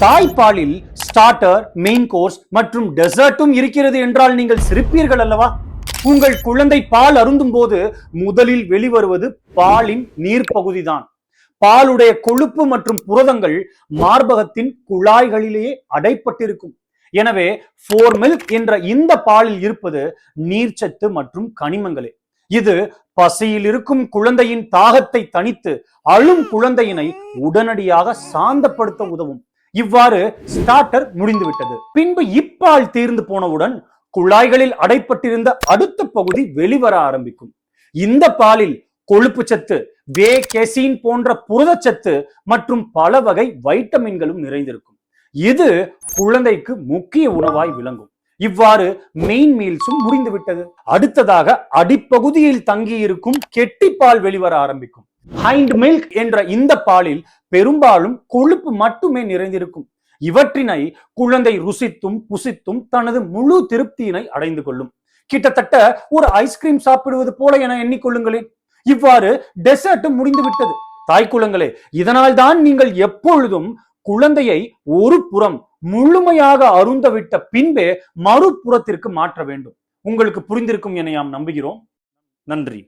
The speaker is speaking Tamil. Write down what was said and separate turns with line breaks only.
தாய்ப்பாலில் ஸ்டார்டர், மெயின் கோர்ஸ் மற்றும் டெசர்ட்டும் இருக்கிறது என்றால் நீங்கள் சிரிப்பீர்கள் அல்லவா? உங்கள் குழந்தை பால் அருந்தும் போது முதலில் வெளிவருவது பாலின் நீர் பகுதிதான். பாலுடைய கொழுப்பு மற்றும் புரதங்கள் மார்பகத்தின் குழாய்களிலேயே அடைப்பட்டிருக்கும். எனவே ஃபோர் மில்க் என்ற இந்த பாலில் இருப்பது நீர்ச்சத்து மற்றும் கனிமங்களே. இது பசியில் இருக்கும் குழந்தையின் தாகத்தை தணித்து அழும் குழந்தையினை உடனடியாக சாந்தப்படுத்த உதவும். இவ்வாறு ஸ்டார்டர் முடிந்துவிட்டது. பின்பு இப்பால் தீர்ந்து போனவுடன் குழாய்களில் அடைப்பட்டிருந்த அடுத்த பகுதி வெளிவர ஆரம்பிக்கும். இந்த பாலில் கொழுப்பு சத்து, வே கெசின் போன்ற புரதச்சத்து மற்றும் பல வகை வைட்டமின்களும் நிறைந்திருக்கும். இது குழந்தைக்கு முக்கிய உணவாய் விளங்கும். இவ்வாறு மெயின் மீல்ஸும் முடிந்துவிட்டது. அடுத்ததாக அடிப்பகுதியில் தங்கி இருக்கும் கெட்டிப்பால் வெளிவர ஆரம்பிக்கும். ஹைண்ட் மில்க் என்ற இந்த பாலில் பெரும்பாலும் கொழுப்பு மட்டுமே நிறைந்திருக்கும். இவற்றினை குழந்தை ருசித்தும் புசித்தும் தனது முழு திருப்தியினை அடைந்து கொள்ளும். கிட்டத்தட்ட ஒரு ஐஸ்கிரீம் சாப்பிடுவது போல என எண்ணிக்கொள்ளுங்களேன். இவ்வாறு டெசர்ட் முடிந்துவிட்டது. தாய்க்குளங்களே, இதனால் தான் நீங்கள் எப்பொழுதும் குழந்தையை ஒரு புறம் முழுமையாக அருந்தவிட்ட பின்பே மறுபுறத்திற்கு மாற்ற வேண்டும். உங்களுக்கு புரிந்திருக்கும் என நாம் நம்புகிறோம். நன்றி.